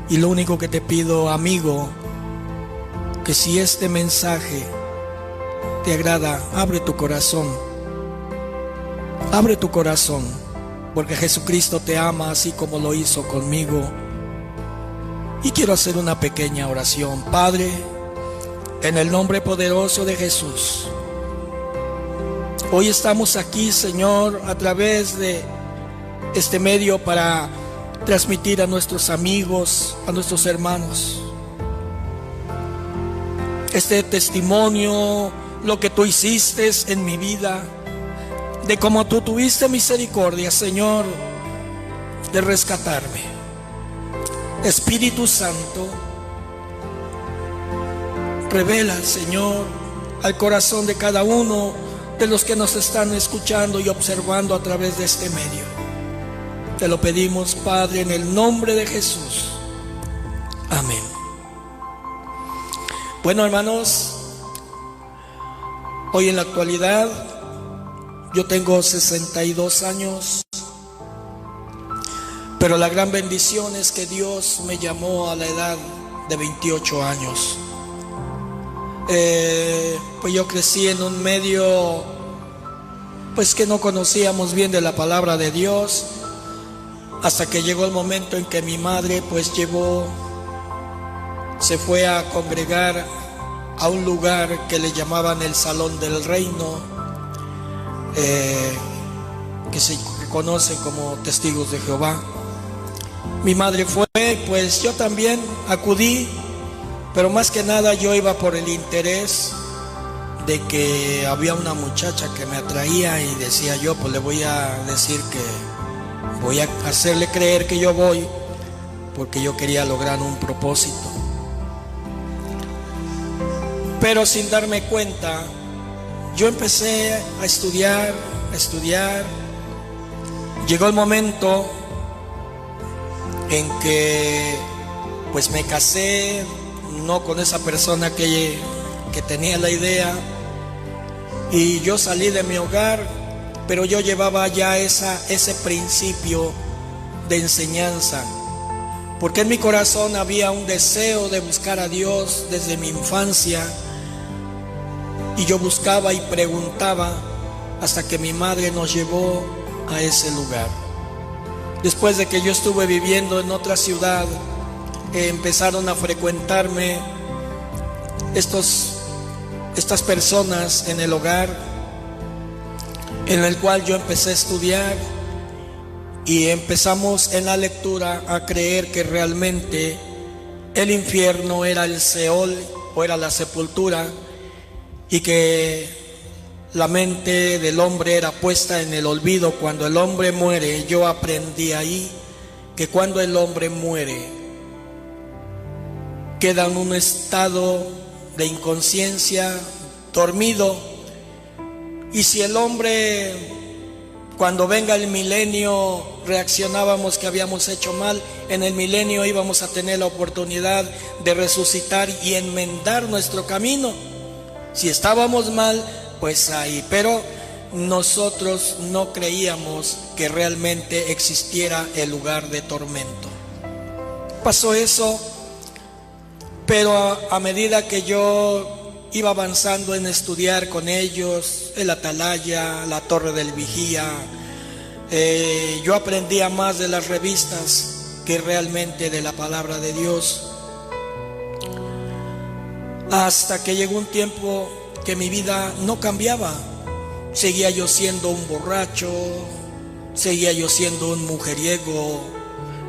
Y lo único que te pido, amigo, que si este mensaje te agrada, abre tu corazón. Abre tu corazón, porque Jesucristo te ama así como lo hizo conmigo. Y quiero hacer una pequeña oración. Padre, en el nombre poderoso de Jesús, hoy estamos aquí, Señor, a través de este medio para transmitir a nuestros amigos, a nuestros hermanos, este testimonio, lo que tú hiciste en mi vida, de cómo tú tuviste misericordia, Señor, de rescatarme. Espíritu Santo, revela, Señor, al corazón de cada uno de los que nos están escuchando y observando a través de este medio. Te lo pedimos, Padre, en el nombre de Jesús. Amén. Bueno, hermanos, hoy en la actualidad yo tengo 62 años, pero la gran bendición es que Dios me llamó a la edad de 28 años. Pues yo crecí en un medio pues que no conocíamos bien de la palabra de Dios, hasta que llegó el momento en que mi madre pues se fue a congregar a un lugar que le llamaban el Salón del Reino, que se conoce como Testigos de Jehová. Mi madre fue, pues yo también acudí, pero más que nada yo iba por el interés de que había una muchacha que me atraía, y decía yo, pues le voy a decir que voy a hacerle creer que yo voy, porque yo quería lograr un propósito. Pero sin darme cuenta, yo empecé a estudiar. Llegó el momento en que pues me casé, no con esa persona que tenía la idea, y yo salí de mi hogar, pero yo llevaba ya ese principio de enseñanza, porque en mi corazón había un deseo de buscar a Dios desde mi infancia, y yo buscaba y preguntaba hasta que mi madre nos llevó a ese lugar. Después de que yo estuve viviendo en otra ciudad, empezaron a frecuentarme estas personas en el hogar en el cual yo empecé a estudiar, y empezamos en la lectura a creer que realmente el infierno era el Seol o era la sepultura, y que la mente del hombre era puesta en el olvido cuando el hombre muere. Yo aprendí ahí que cuando el hombre muere queda en un estado de inconsciencia, dormido, y si el hombre, cuando venga el milenio, reaccionábamos que habíamos hecho mal, en el milenio íbamos a tener la oportunidad de resucitar y enmendar nuestro camino. Si estábamos mal, pues ahí. Pero nosotros no creíamos que realmente existiera el lugar de tormento. Pasó eso, pero a medida que yo iba avanzando en estudiar con ellos, el Atalaya, la Torre del Vigía, yo aprendía más de las revistas que realmente de la palabra de Dios. Hasta que llegó un tiempo que mi vida no cambiaba. Seguía yo siendo un borracho, seguía yo siendo un mujeriego,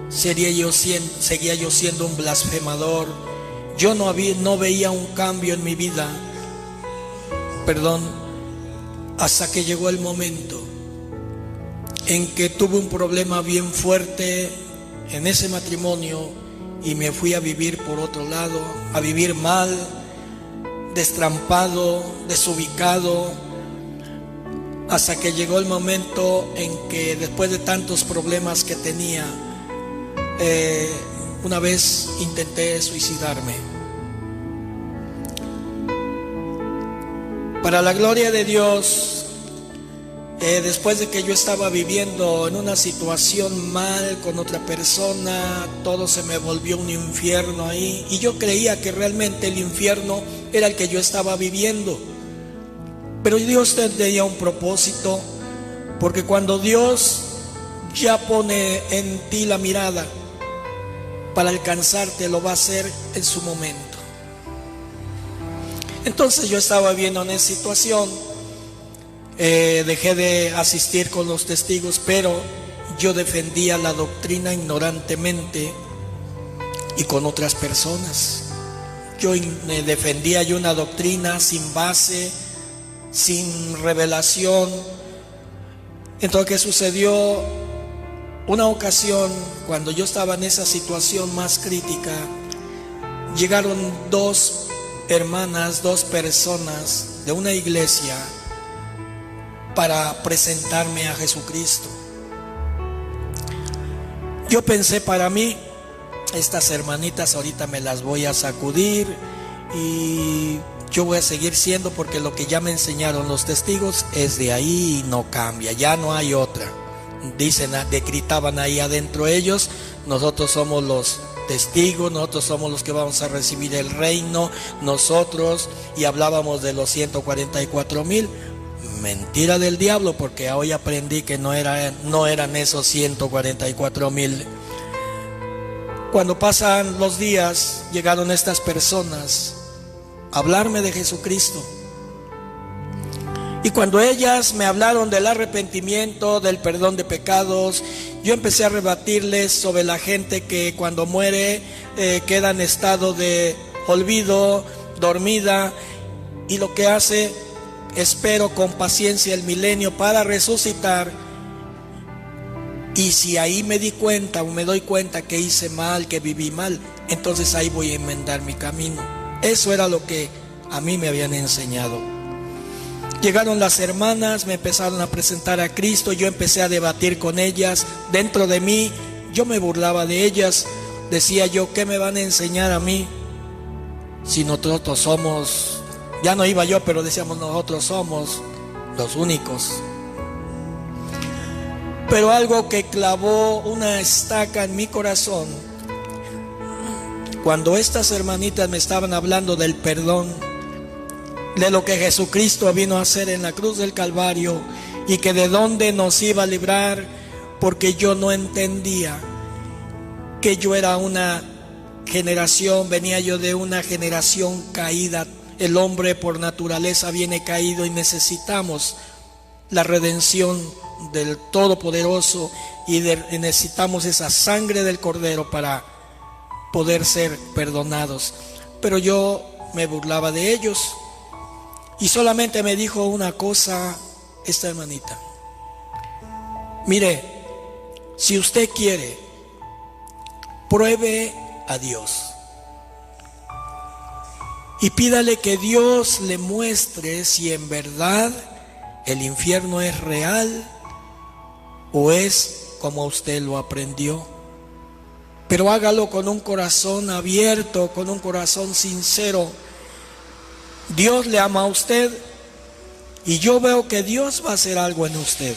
seguía yo siendo un blasfemador. Yo no veía un cambio en mi vida, hasta que llegó el momento en que tuve un problema bien fuerte en ese matrimonio, y me fui a vivir por otro lado, a vivir mal, destrampado, desubicado, hasta que llegó el momento en que, después de tantos problemas que tenía, una vez intenté suicidarme. Para la gloria de Dios, Después de que yo estaba viviendo en una situación mal con otra persona, todo se me volvió un infierno ahí. Y yo creía que realmente el infierno era el que yo estaba viviendo. Pero Dios tenía un propósito, porque cuando Dios ya pone en ti la mirada para alcanzarte, lo va a hacer en su momento. Entonces yo estaba viendo en esa situación, dejé de asistir con los testigos, pero yo defendía la doctrina ignorantemente y con otras personas. Yo defendía una doctrina sin base, sin revelación. Entonces, ¿qué sucedió? Una ocasión, cuando yo estaba en esa situación más crítica, llegaron dos hermanas, dos personas de una iglesia para presentarme a Jesucristo. Yo pensé para mí, estas hermanitas ahorita me las voy a sacudir y yo voy a seguir siendo, porque lo que ya me enseñaron los testigos es de ahí y no cambia, ya no hay otra. Dicen, gritaban ahí adentro ellos: nosotros somos los testigos, nosotros somos los que vamos a recibir el reino, nosotros, y hablábamos de los 144,000. Mentira del diablo, porque hoy aprendí que no eran esos 144,000. Cuando pasan los días, llegaron estas personas a hablarme de Jesucristo. Y cuando ellas me hablaron del arrepentimiento, del perdón de pecados, yo empecé a rebatirles sobre la gente que cuando muere queda en estado de olvido, dormida, y lo que hace: espero con paciencia el milenio para resucitar. Y si ahí me di cuenta o me doy cuenta que hice mal, que viví mal, entonces ahí voy a enmendar mi camino. Eso era lo que a mí me habían enseñado. Llegaron las hermanas, me empezaron a presentar a Cristo, yo empecé a debatir con ellas. Dentro de mí yo me burlaba de ellas. Decía yo: ¿qué me van a enseñar a mí? Si nosotros somos, ya no iba yo, pero decíamos, nosotros somos los únicos. Pero algo que clavó una estaca en mi corazón, cuando estas hermanitas me estaban hablando del perdón, de lo que Jesucristo vino a hacer en la cruz del Calvario, y que de dónde nos iba a librar, porque yo no entendía que yo era una generación, venía yo de una generación caída. El hombre por naturaleza viene caído y necesitamos la redención del Todopoderoso, y necesitamos esa sangre del Cordero para poder ser perdonados. Pero yo me burlaba de ellos. Y solamente me dijo una cosa esta hermanita: mire, si usted quiere, pruebe a Dios y pídale que Dios le muestre si en verdad el infierno es real o es como usted lo aprendió. Pero hágalo con un corazón abierto, con un corazón sincero. Dios le ama a usted y yo veo que Dios va a hacer algo en usted.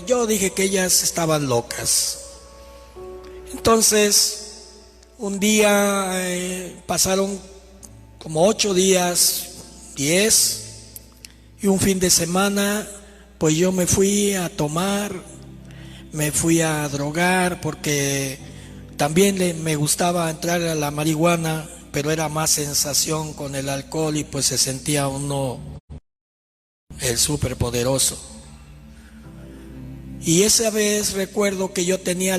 Yo dije que ellas estaban locas. Entonces, un día pasaron como 8 días, 10, y un fin de semana, pues yo me fui a tomar, me fui a drogar, porque también me gustaba entrar a la marihuana, pero era más sensación con el alcohol y pues se sentía uno el superpoderoso. Y esa vez recuerdo que yo tenía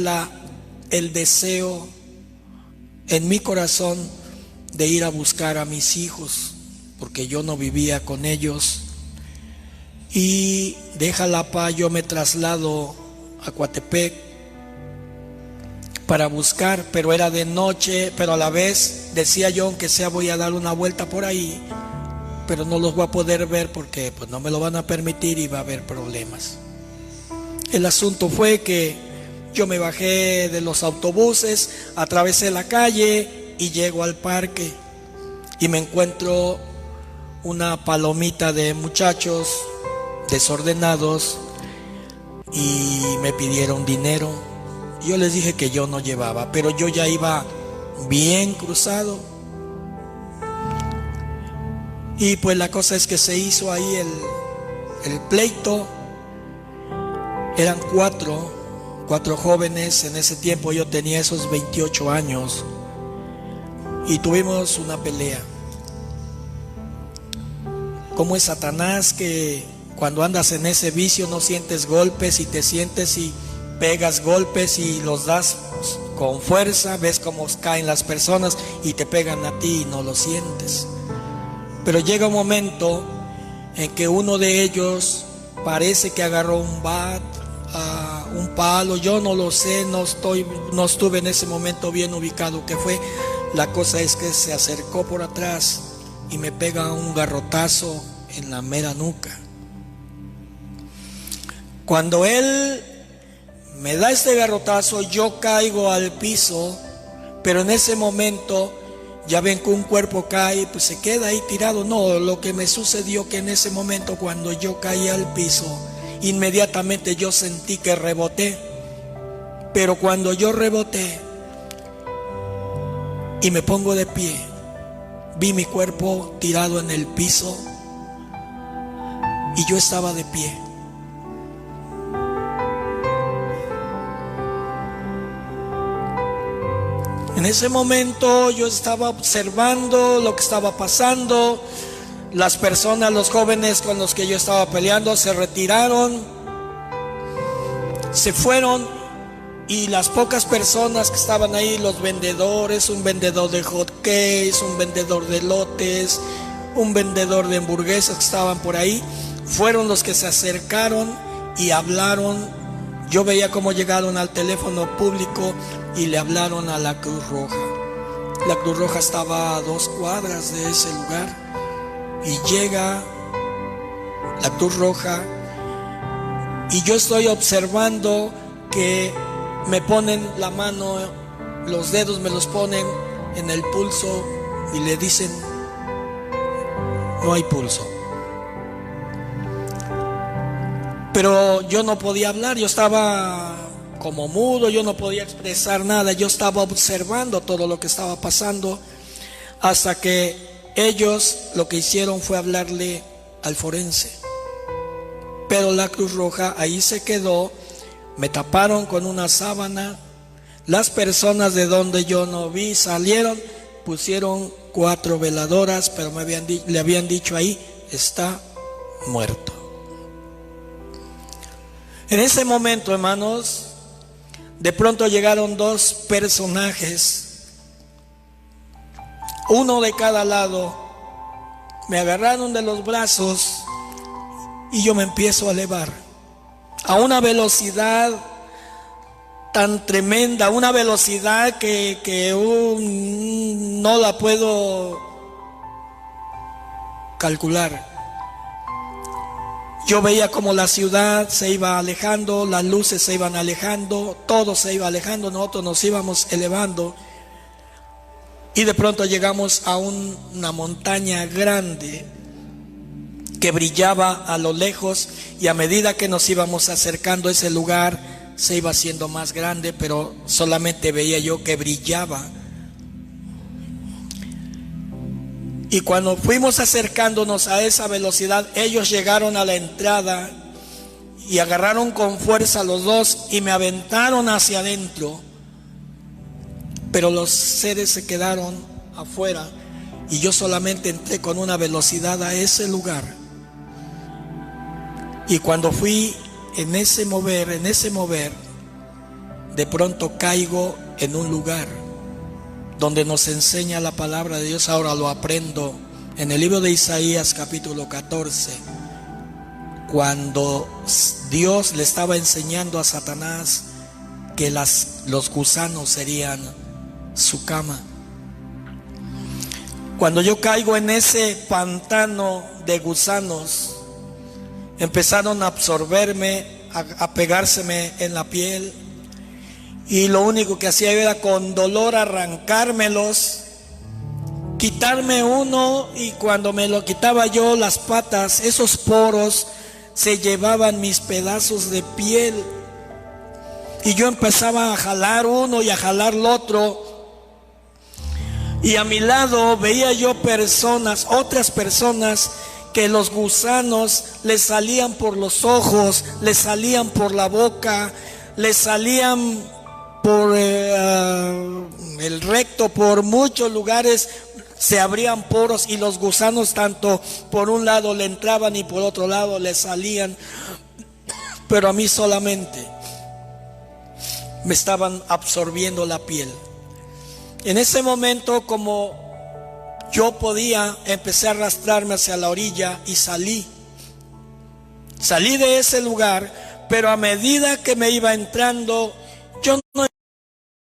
el deseo en mi corazón de ir a buscar a mis hijos, porque yo no vivía con ellos. Y de Jalapa yo me traslado a Coatepec para buscar, pero era de noche, pero a la vez decía yo, aunque sea voy a dar una vuelta por ahí, pero no los voy a poder ver porque pues no me lo van a permitir y va a haber problemas. El asunto fue que yo me bajé de los autobuses, atravesé la calle y llego al parque y me encuentro una palomita de muchachos desordenados y me pidieron dinero. Yo les dije que yo no llevaba, pero yo ya iba bien cruzado. Y pues la cosa es que se hizo ahí el pleito. Eran cuatro jóvenes. En ese tiempo yo tenía esos 28 años. Y tuvimos una pelea. Como es Satanás, que cuando andas en ese vicio no sientes golpes, y te sientes y pegas golpes y los das con fuerza, ves cómo caen las personas y te pegan a ti y no lo sientes. Pero llega un momento en que uno de ellos parece que agarró un bat, un palo, yo no lo sé, no estuve en ese momento bien ubicado qué fue. La cosa es que se acercó por atrás y me pega un garrotazo en la mera nuca. Cuando él me da este garrotazo, yo caigo al piso, pero en ese momento ya ven que un cuerpo cae, pues se queda ahí tirado. No, lo que me sucedió que en ese momento cuando yo caí al piso, inmediatamente yo sentí que reboté. Pero cuando yo reboté y me pongo de pie, vi mi cuerpo tirado en el piso y yo estaba de pie. En ese momento yo estaba observando lo que estaba pasando. Las personas, los jóvenes con los que yo estaba peleando se retiraron, se fueron, y las pocas personas que estaban ahí, los vendedores, un vendedor de hot cakes, un vendedor de elotes, un vendedor de hamburguesas que estaban por ahí, fueron los que se acercaron y hablaron. Yo veía cómo llegaron al teléfono público y le hablaron a la Cruz Roja. La Cruz Roja estaba a 2 cuadras de ese lugar. Y llega la Cruz Roja y yo estoy observando que me ponen la mano, los dedos me los ponen en el pulso y le dicen: no hay pulso. Pero yo no podía hablar, yo estaba como mudo, yo no podía expresar nada, yo estaba observando todo lo que estaba pasando, hasta que ellos lo que hicieron fue hablarle al forense. Pero la Cruz Roja ahí se quedó, me taparon con una sábana. Las personas de donde yo no vi salieron, pusieron 4 veladoras, pero le habían dicho: ahí está muerto. En ese momento, hermanos, de pronto llegaron 2 personajes, uno de cada lado, me agarraron de los brazos y yo me empiezo a elevar a una velocidad tan tremenda, una velocidad que no la puedo calcular. Yo veía como la ciudad se iba alejando, las luces se iban alejando, todo se iba alejando, nosotros nos íbamos elevando. Y de pronto llegamos a una montaña grande que brillaba a lo lejos, y a medida que nos íbamos acercando, ese lugar se iba haciendo más grande, pero solamente veía yo que brillaba. Y cuando fuimos acercándonos a esa velocidad, ellos llegaron a la entrada y agarraron con fuerza a los 2 y me aventaron hacia adentro. Pero los seres se quedaron afuera y yo solamente entré con una velocidad a ese lugar. Y cuando fui en ese mover, de pronto caigo en un lugar donde nos enseña la palabra de Dios. Ahora lo aprendo en el libro de Isaías capítulo 14, cuando Dios le estaba enseñando a Satanás que los gusanos serían su cama. Cuando yo caigo en ese pantano de gusanos, empezaron a absorberme, a pegárseme en la piel, y lo único que hacía era con dolor arrancármelos, quitarme uno, y cuando me lo quitaba yo, las patas, esos poros se llevaban mis pedazos de piel, y yo empezaba a jalar uno y a jalar el otro, y a mi lado veía yo personas, otras personas, que los gusanos les salían por los ojos, les salían por la boca, les salían por el recto, por muchos lugares se abrían poros, y los gusanos tanto por un lado le entraban y por otro lado le salían, pero a mí solamente me estaban absorbiendo la piel. En ese momento, como yo podía, empecé a arrastrarme hacia la orilla y salí de ese lugar, pero a medida que me iba entrando, yo no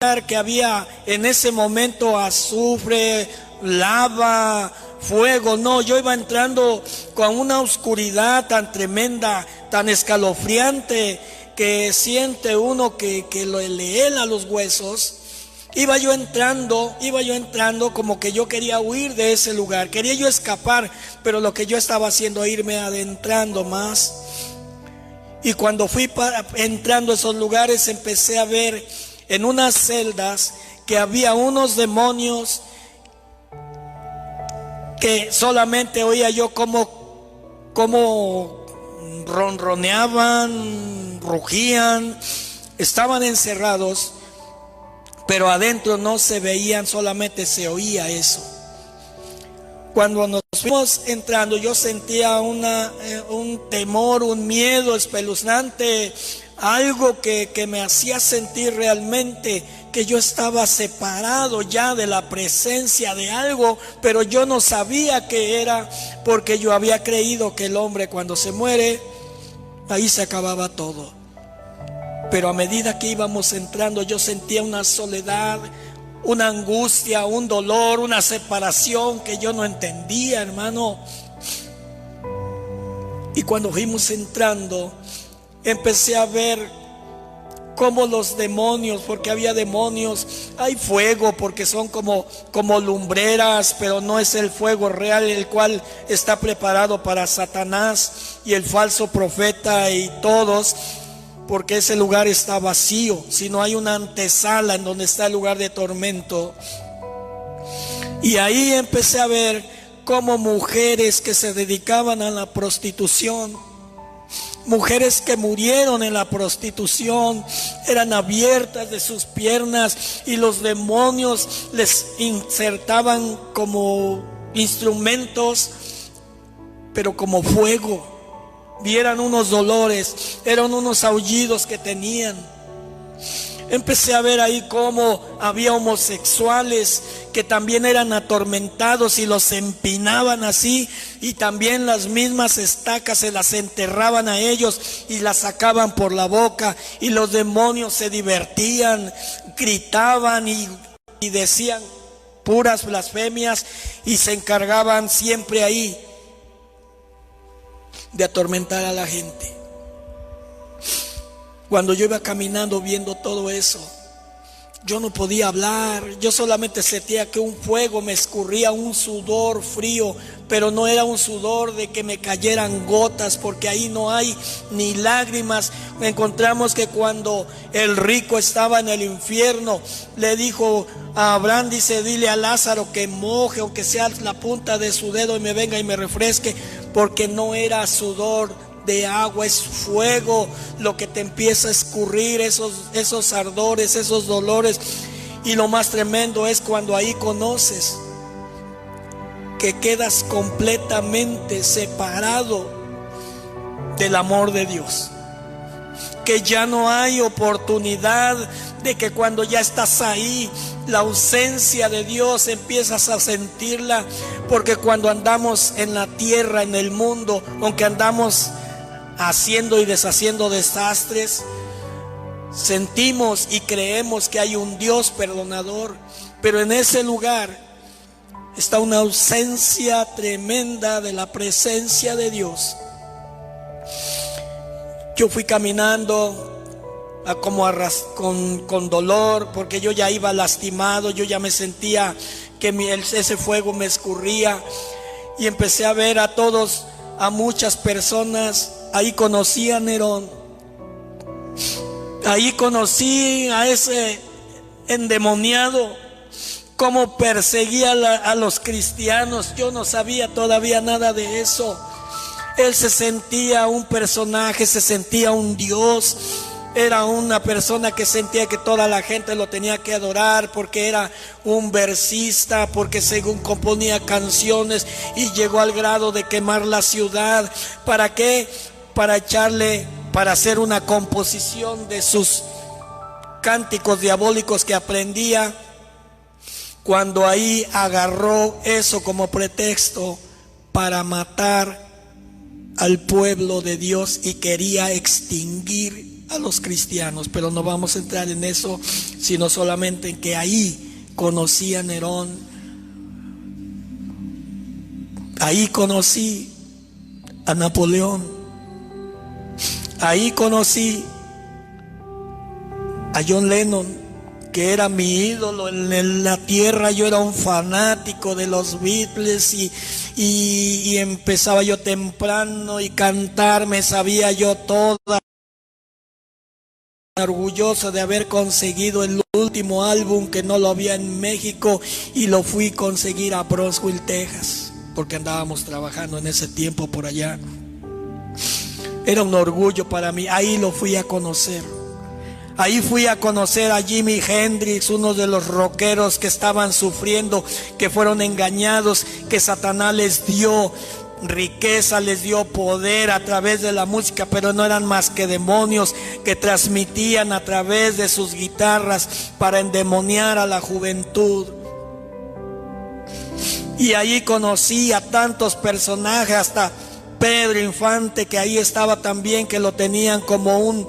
entendía que había en ese momento azufre, lava, fuego. No, yo iba entrando con una oscuridad tan tremenda, tan escalofriante, que siente uno que le hela los huesos. Iba yo entrando como que yo quería huir de ese lugar, quería yo escapar, pero lo que yo estaba haciendo era irme adentrando más. Y cuando fui entrando a esos lugares, empecé a ver en unas celdas que había unos demonios que solamente oía yo como ronroneaban, rugían, estaban encerrados, pero adentro no se veían, solamente se oía eso. Cuando nos fuimos entrando, yo sentía un temor, un miedo espeluznante, algo que me hacía sentir realmente que yo estaba separado ya de la presencia de algo, pero yo no sabía qué era, porque yo había creído que el hombre, cuando se muere, ahí se acababa todo. Pero a medida que íbamos entrando, yo sentía una soledad, una angustia, un dolor, una separación que yo no entendía, hermano. Y cuando fuimos entrando, empecé a ver cómo los demonios, porque había demonios, hay fuego, porque son como lumbreras, pero no es el fuego real, el cual está preparado para Satanás y el falso profeta y todos, porque ese lugar está vacío, sino hay una antesala en donde está el lugar de tormento. Y ahí empecé a ver cómo mujeres que se dedicaban a la prostitución, mujeres que murieron en la prostitución, eran abiertas de sus piernas, y los demonios les insertaban como instrumentos, pero como fuego. Vieran unos dolores, eran unos aullidos que tenían. Empecé a ver ahí cómo había homosexuales que también eran atormentados y los empinaban así, y también las mismas estacas se las enterraban a ellos y las sacaban por la boca, y los demonios se divertían, gritaban y decían puras blasfemias, y se encargaban siempre ahí de atormentar a la gente. Cuando yo iba caminando viendo todo eso, yo no podía hablar, yo solamente sentía que un fuego me escurría, un sudor frío, pero no era un sudor de que me cayeran gotas, porque ahí no hay ni lágrimas. Encontramos que cuando el rico estaba en el infierno, le dijo a Abraham, dice, dile a Lázaro que moje, aunque sea la punta de su dedo, y me venga y me refresque, porque no era sudor de agua, es fuego lo que te empieza a escurrir, esos ardores, esos dolores. Y lo más tremendo es cuando ahí conoces que quedas completamente separado del amor de Dios, que ya no hay oportunidad de que cuando ya estás ahí, la ausencia de Dios empiezas a sentirla, porque cuando andamos en la tierra, en el mundo, aunque andamos haciendo y deshaciendo desastres, sentimos y creemos que hay un Dios perdonador, pero en ese lugar está una ausencia tremenda de la presencia de Dios. Yo fui caminando con dolor, porque yo ya iba lastimado, yo ya me sentía que ese fuego me escurría, y empecé a ver a muchas personas. Ahí conocí a Nerón, ahí conocí a ese endemoniado, cómo perseguía a los cristianos. Yo no sabía todavía nada de eso. Él se sentía un personaje, se sentía un Dios. Era una persona que sentía que toda la gente lo tenía que adorar, porque era un versista, porque según componía canciones, y llegó al grado de quemar la ciudad. ¿Para qué? Para hacer una composición de sus cánticos diabólicos que aprendía. Cuando ahí agarró eso como pretexto para matar al pueblo de Dios y quería extinguir a los cristianos. Pero no vamos a entrar en eso, sino solamente en que ahí conocí a Nerón, ahí conocí a Napoleón, ahí conocí a John Lennon, que era mi ídolo en la tierra. Yo era un fanático de los Beatles, y empezaba yo temprano y cantar, me sabía yo toda, orgulloso de haber conseguido el último álbum, que no lo había en México, y lo fui a conseguir a Brownsville, Texas, porque andábamos trabajando en ese tiempo por allá. Era un orgullo para mí. Ahí lo fui a conocer. Ahí fui a conocer a Jimi Hendrix, uno de los rockeros que estaban sufriendo, que fueron engañados, que Satanás les dio riqueza, les dio poder a través de la música, pero no eran más que demonios que transmitían a través de sus guitarras para endemoniar a la juventud. Y ahí conocí a tantos personajes, hasta Pedro Infante, que ahí estaba también, que lo tenían como un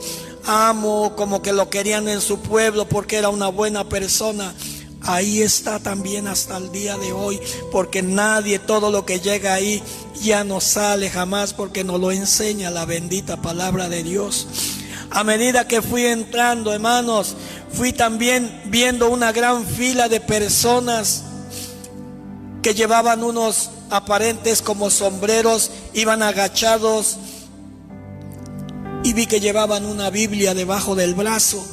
amo, como que lo querían en su pueblo porque era una buena persona. Ahí está también hasta el día de hoy, porque nadie, todo lo que llega ahí ya no sale jamás, porque nos lo enseña la bendita palabra de Dios. A medida que fui entrando, hermanos, fui también viendo una gran fila de personas que llevaban unos aparentes como sombreros, iban agachados, y vi que llevaban una Biblia debajo del brazo.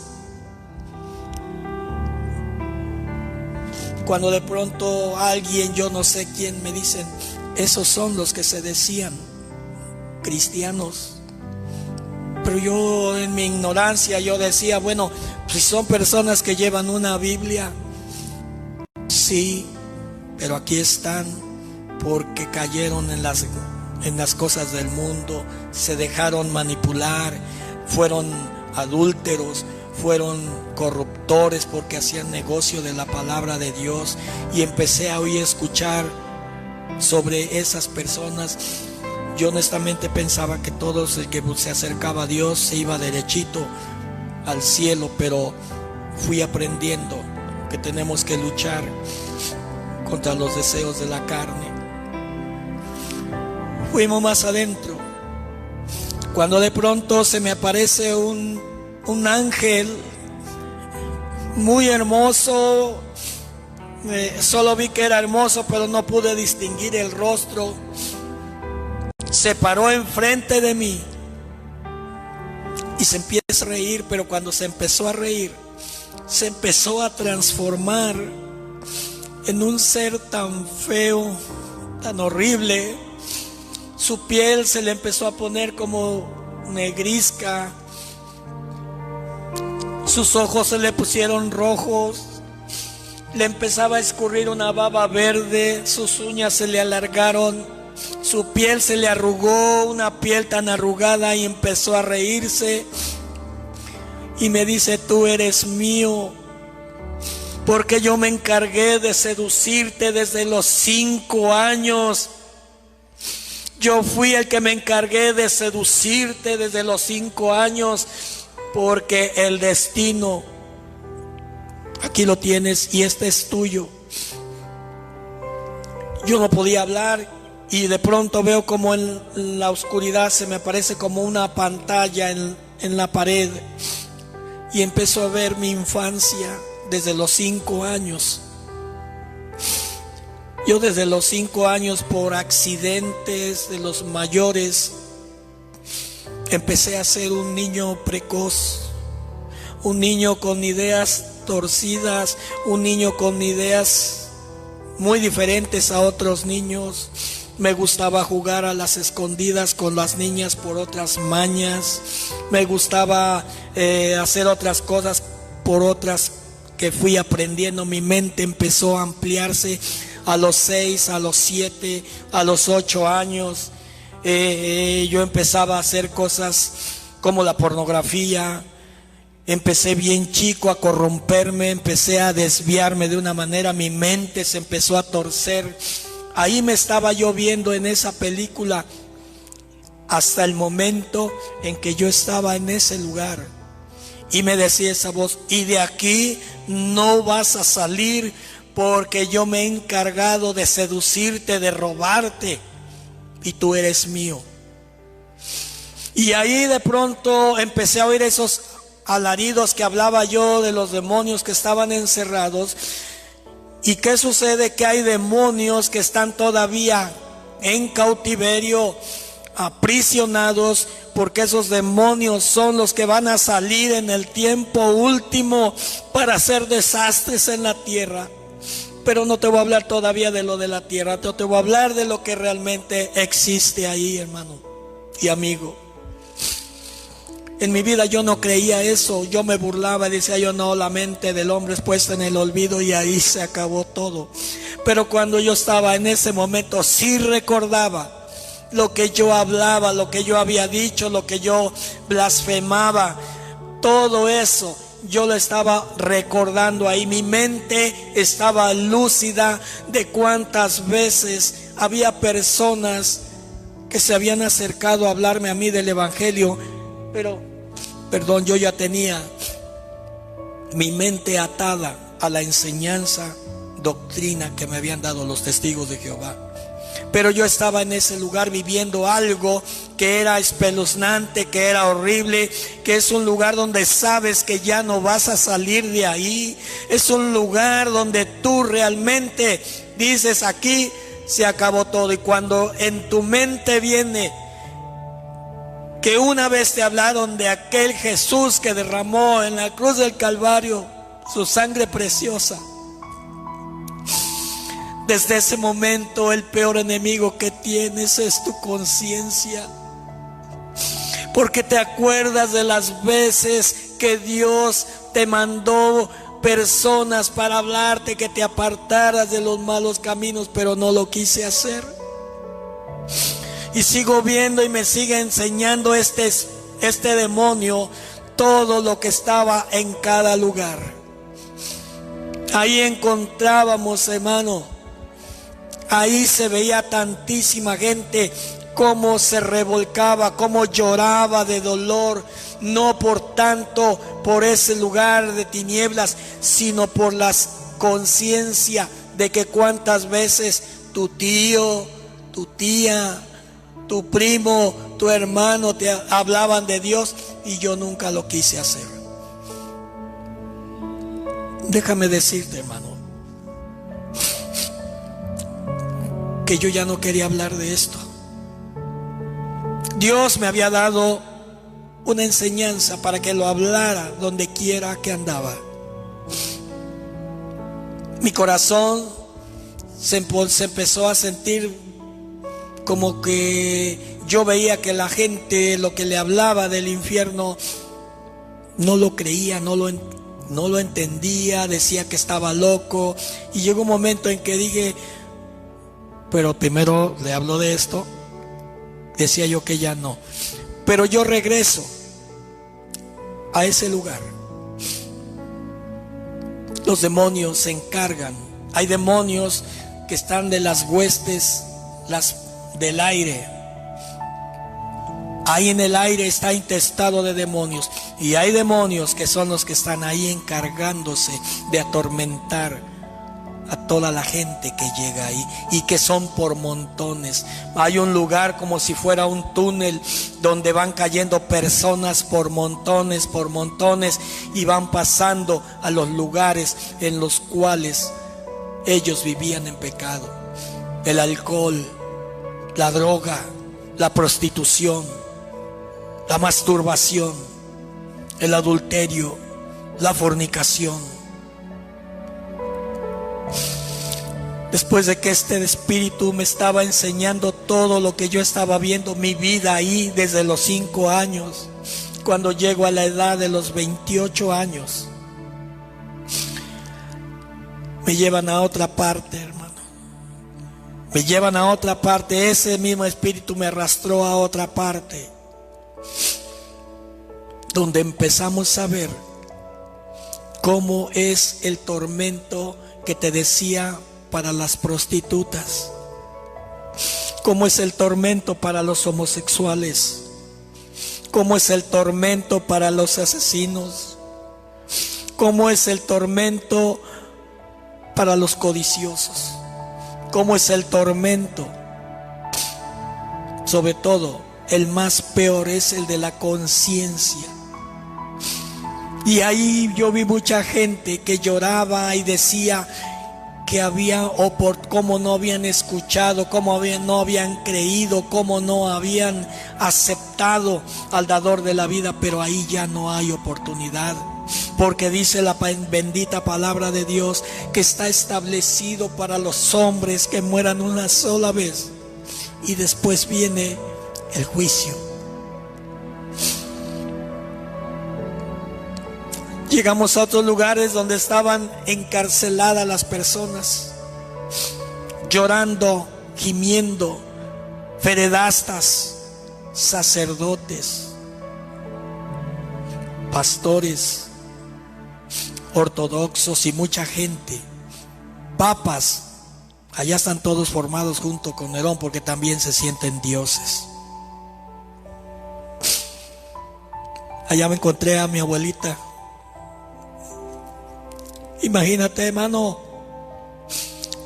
Cuando de pronto alguien, yo no sé quién, me dicen: esos son los que se decían cristianos. Pero yo, en mi ignorancia, yo decía, bueno, si son personas que llevan una Biblia, sí, pero aquí están porque cayeron en las cosas del mundo, se dejaron manipular, fueron adúlteros, fueron corruptores, porque hacían negocio de la palabra de Dios. Y empecé a oír, escuchar sobre esas personas. Yo honestamente pensaba que todos el que se acercaba a Dios se iba derechito al cielo, pero fui aprendiendo que tenemos que luchar contra los deseos de la carne. Fuimos más adentro, cuando de pronto se me aparece un ángel muy hermoso. Solo vi que era hermoso, pero no pude distinguir el rostro. Se paró enfrente de mí y se empieza a reír, pero cuando se empezó a reír, se empezó a transformar en un ser tan feo, tan horrible. Su piel se le empezó a poner como negrisca, sus ojos se le pusieron rojos, le empezaba a escurrir una baba verde, sus uñas se le alargaron, su piel se le arrugó, una piel tan arrugada, y empezó a reírse y me dice: tú eres mío, porque yo me encargué de seducirte desde los 5 años. Yo fui el que me encargué de seducirte desde los 5 años, porque el destino, aquí lo tienes y este es tuyo. Yo no podía hablar, y de pronto veo como en la oscuridad se me aparece como una pantalla en la pared. y empezó a ver mi infancia desde los 5 años. Yo desde los 5 años, por accidentes de los mayores, empecé a ser un niño precoz, un niño con ideas torcidas, un niño con ideas muy diferentes a otros niños. Me gustaba jugar a las escondidas con las niñas por otras mañas. Me gustaba hacer otras cosas por otras que fui aprendiendo. Mi mente empezó a ampliarse a los 6, a los 7, a los 8 años. Yo empezaba a hacer cosas como la pornografía. Empecé bien chico a corromperme, empecé a desviarme de una manera, mi mente se empezó a torcer. Ahí me estaba yo viendo en esa película hasta el momento en que yo estaba en ese lugar. Y me decía esa voz: y de aquí no vas a salir, porque yo me he encargado de seducirte, de robarte, y tú eres mío. Y ahí de pronto empecé a oír esos alaridos que hablaba yo de los demonios que estaban encerrados. ¿Y qué sucede? Que hay demonios que están todavía en cautiverio, aprisionados, porque esos demonios son los que van a salir en el tiempo último para hacer desastres en la tierra. Pero no te voy a hablar todavía de lo de la tierra, te voy a hablar de lo que realmente existe ahí, hermano y amigo. En mi vida yo no creía eso, yo me burlaba, decía yo: no, la mente del hombre es puesta en el olvido y ahí se acabó todo. Pero cuando yo estaba en ese momento, sí recordaba lo que yo hablaba, lo que yo había dicho, lo que yo blasfemaba. Todo eso yo lo estaba recordando ahí. Mi mente estaba lúcida de cuántas veces había personas que se habían acercado a hablarme a mí del evangelio, pero yo ya tenía mi mente atada a la enseñanza, doctrina que me habían dado los testigos de Jehová. Pero yo estaba en ese lugar viviendo algo que era espeluznante, que era horrible, que es un lugar donde sabes que ya no vas a salir de ahí. Es un lugar donde tú realmente dices: aquí se acabó todo. Y cuando en tu mente viene que una vez te hablaron de aquel Jesús que derramó en la cruz del Calvario su sangre preciosa, desde ese momento el peor enemigo que tienes es tu conciencia. Porque te acuerdas de las veces que Dios te mandó personas para hablarte, que te apartaras de los malos caminos, pero no lo quise hacer. Y sigo viendo y me sigue enseñando este demonio todo lo que estaba en cada lugar. Ahí encontrábamos, hermano, ahí se veía tantísima gente cómo se revolcaba, cómo lloraba de dolor, no por tanto por ese lugar de tinieblas, sino por la conciencia de que cuántas veces tu tío, tu tía, tu primo, tu hermano te hablaban de Dios y yo nunca lo quise hacer. Déjame decirte, hermano, que yo ya no quería hablar de esto. Dios me había dado una enseñanza para que lo hablara donde quiera que andaba. Mi corazón se empezó a sentir como que yo veía que la gente lo que le hablaba del infierno no lo creía, no lo entendía, decía que estaba loco. Y llegó un momento en que dije: pero primero le hablo de esto. Decía yo que ya no, pero yo regreso a ese lugar. Los demonios se encargan. Hay demonios que están de las huestes, las del aire. Ahí en el aire está intestado de demonios. Y hay demonios que son los que están ahí encargándose de atormentar a toda la gente que llega ahí, y que son por montones. Hay un lugar como si fuera un túnel donde van cayendo personas por montones, y van pasando a los lugares en los cuales ellos vivían en pecado. El alcohol, la droga, la prostitución, la masturbación, el adulterio, la fornicación. Después de que este espíritu me estaba enseñando todo lo que yo estaba viendo, mi vida ahí desde los 5 años, cuando llego a la edad de los 28 años, me llevan a otra parte, hermano. Me llevan a otra parte. Ese mismo espíritu me arrastró a otra parte, donde empezamos a ver cómo es el tormento que te decía para las prostitutas, cómo es el tormento para los homosexuales, cómo es el tormento para los asesinos, cómo es el tormento para los codiciosos, cómo es el tormento. Sobre todo, el más peor es el de la conciencia. Y ahí yo vi mucha gente que lloraba y decía que había, o por cómo no habían escuchado, cómo no habían creído, cómo no habían aceptado al dador de la vida. Pero ahí ya no hay oportunidad, porque dice la bendita palabra de Dios que está establecido para los hombres que mueran una sola vez, y después viene el juicio. Llegamos a otros lugares donde estaban encarceladas las personas, llorando, gimiendo, pederastas, sacerdotes, pastores, ortodoxos y mucha gente, papas. Allá están todos formados junto con Nerón, porque también se sienten dioses. Allá me encontré a mi abuelita. Imagínate, hermano,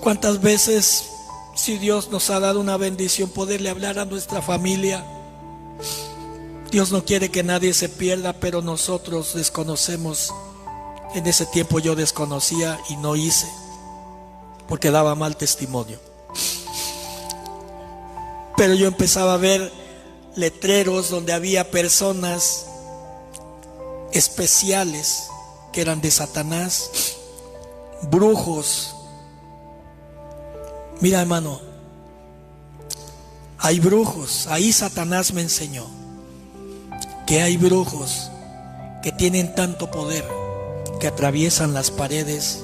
cuántas veces, si Dios nos ha dado una bendición, poderle hablar a nuestra familia. Dios no quiere que nadie se pierda, pero nosotros desconocemos. En ese tiempo yo desconocía y no hice, porque daba mal testimonio. Pero yo empezaba a ver letreros donde había personas especiales que eran de Satanás, brujos. Mira, hermano, hay brujos. Ahí Satanás me enseñó que hay brujos que tienen tanto poder que atraviesan las paredes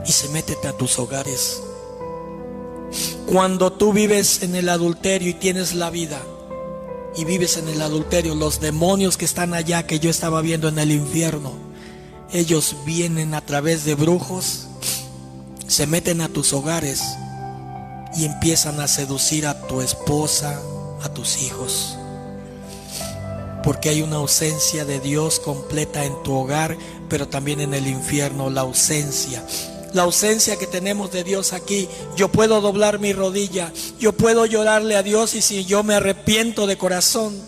y se meten a tus hogares. Cuando tú vives en el adulterio y tienes la vida y vives en el adulterio, los demonios que están allá, que yo estaba viendo en el infierno, ellos vienen a través de brujos, se meten a tus hogares y empiezan a seducir a tu esposa, a tus hijos, porque hay una ausencia de Dios completa en tu hogar, pero también en el infierno. La ausencia que tenemos de Dios aquí. Yo puedo doblar mi rodilla, yo puedo llorarle a Dios, y si yo me arrepiento de corazón,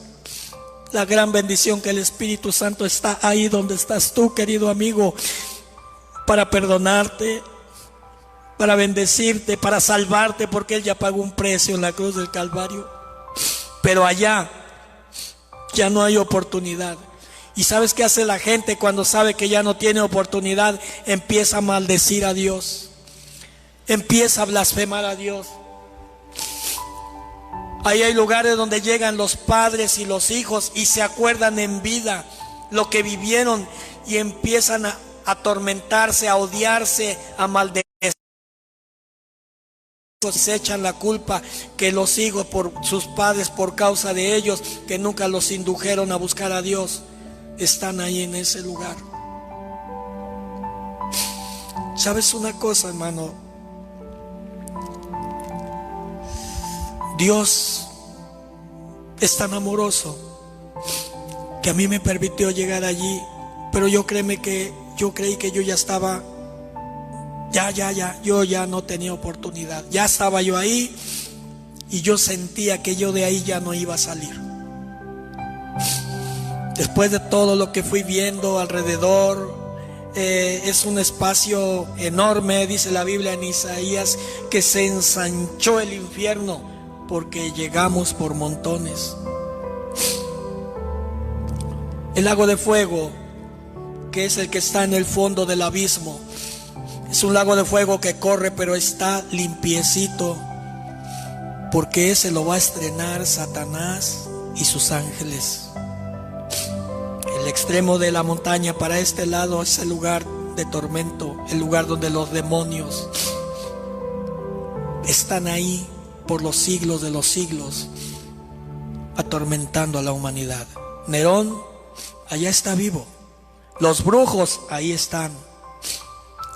la gran bendición que el Espíritu Santo está ahí donde estás tú, querido amigo, para perdonarte, para bendecirte, para salvarte, porque Él ya pagó un precio en la cruz del Calvario. Pero allá ya no hay oportunidad. ¿Y sabes qué hace la gente cuando sabe que ya no tiene oportunidad? Empieza a maldecir a Dios, empieza a blasfemar a Dios. Ahí hay lugares donde llegan los padres y los hijos y se acuerdan en vida lo que vivieron y empiezan a atormentarse, a odiarse, a maldecir. Se echan la culpa que los hijos por sus padres, por causa de ellos, que nunca los indujeron a buscar a Dios, están ahí en ese lugar. ¿Sabes una cosa, hermano? Dios es tan amoroso que a mí me permitió llegar allí, pero yo creí que yo ya estaba yo ya no tenía oportunidad. Ya estaba yo ahí y yo sentía que yo de ahí ya no iba a salir. Después de todo lo que fui viendo alrededor, es un espacio enorme, dice la Biblia en Isaías, que se ensanchó el infierno porque llegamos por montones. El lago de fuego, que es el que está en el fondo del abismo, es un lago de fuego que corre, pero está limpiecito, porque ese lo va a estrenar Satanás y sus ángeles. El extremo de la montaña para este lado es el lugar de tormento, el lugar donde los demonios están ahí por los siglos de los siglos, atormentando a la humanidad. Nerón allá está vivo, los brujos ahí están.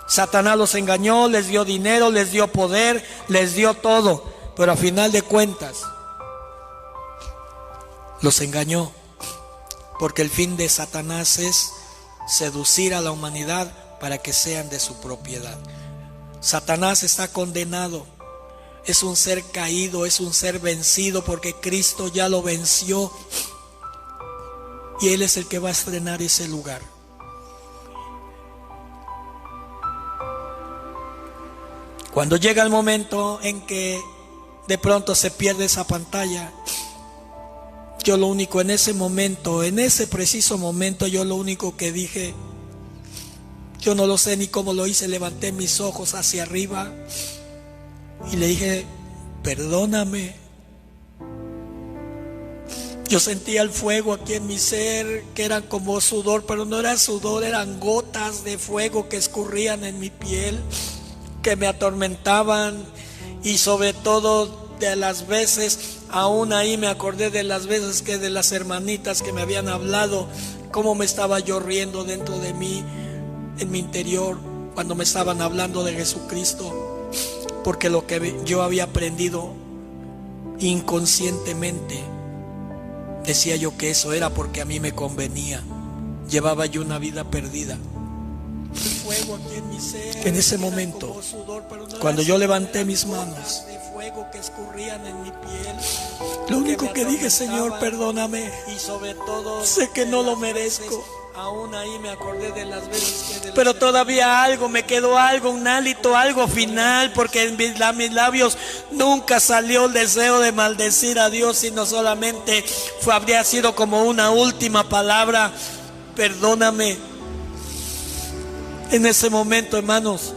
Satanás los engañó, les dio dinero, les dio poder, les dio todo, pero a final de cuentas los engañó, porque el fin de Satanás es seducir a la humanidad para que sean de su propiedad. Satanás está condenado, es un ser caído, es un ser vencido, porque Cristo ya lo venció y Él es el que va a estrenar ese lugar. Cuando llega el momento en que de pronto se pierde esa pantalla, yo lo único en ese momento, en ese preciso momento, yo lo único que dije, yo no lo sé ni cómo lo hice, levanté mis ojos hacia arriba y le dije, perdóname. Yo sentía el fuego aquí en mi ser, que eran como sudor, pero no era sudor, eran gotas de fuego que escurrían en mi piel, que me atormentaban. Y sobre todo de las veces, aún ahí me acordé de las veces que de las hermanitas que me habían hablado, cómo me estaba yo riendo dentro de mí, en mi interior, cuando me estaban hablando de Jesucristo, porque lo que yo había aprendido inconscientemente, decía yo que eso era porque a mí me convenía. Llevaba yo una vida perdida. En ese momento, cuando yo levanté mis manos, lo único que dije, Señor, perdóname, sé que no lo merezco, pero todavía algo, me quedó algo, un hálito, algo final, porque en mis labios nunca salió el deseo de maldecir a Dios, sino solamente habría sido como una última palabra, perdóname. En ese momento, hermanos,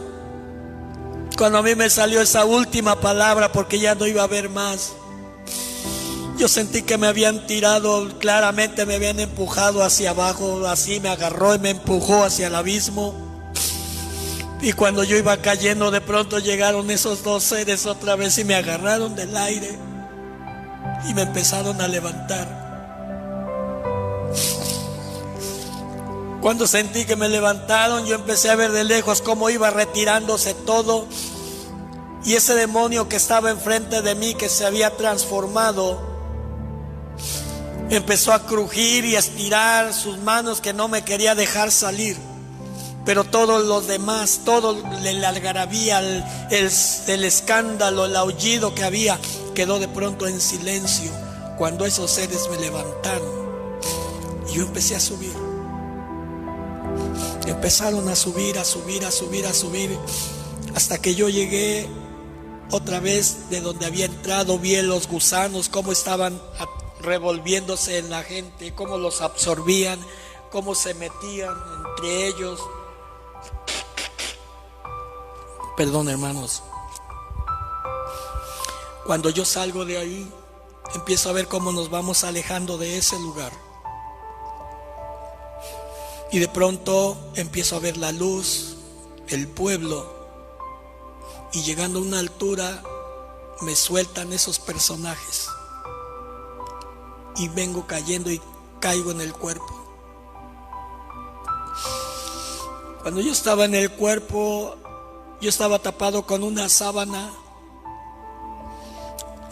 cuando a mí me salió esa última palabra, porque ya no iba a haber más, yo sentí que me habían tirado, claramente me habían empujado hacia abajo, así me agarró y me empujó hacia el abismo. Y cuando yo iba cayendo, de pronto llegaron esos dos seres otra vez y me agarraron del aire y me empezaron a levantar. Cuando sentí que me levantaron, yo empecé a ver de lejos cómo iba retirándose todo, y ese demonio que estaba enfrente de mí, que se había transformado, empezó a crujir y a estirar sus manos, que no me quería dejar salir. Pero todos los demás, todo la algarabía, el escándalo, el aullido que había, quedó de pronto en silencio cuando esos seres me levantaron y yo empecé a subir. Empezaron a subir, a subir, a subir, a subir, hasta que yo llegué otra vez de donde había entrado. Vi los gusanos cómo estaban revolviéndose en la gente, cómo los absorbían, cómo se metían entre ellos. Perdón, hermanos. Cuando yo salgo de ahí, empiezo a ver cómo nos vamos alejando de ese lugar. Y de pronto empiezo a ver la luz, el pueblo, y llegando a una altura me sueltan esos personajes y vengo cayendo y caigo en el cuerpo. Cuando yo estaba en el cuerpo, yo estaba tapado con una sábana,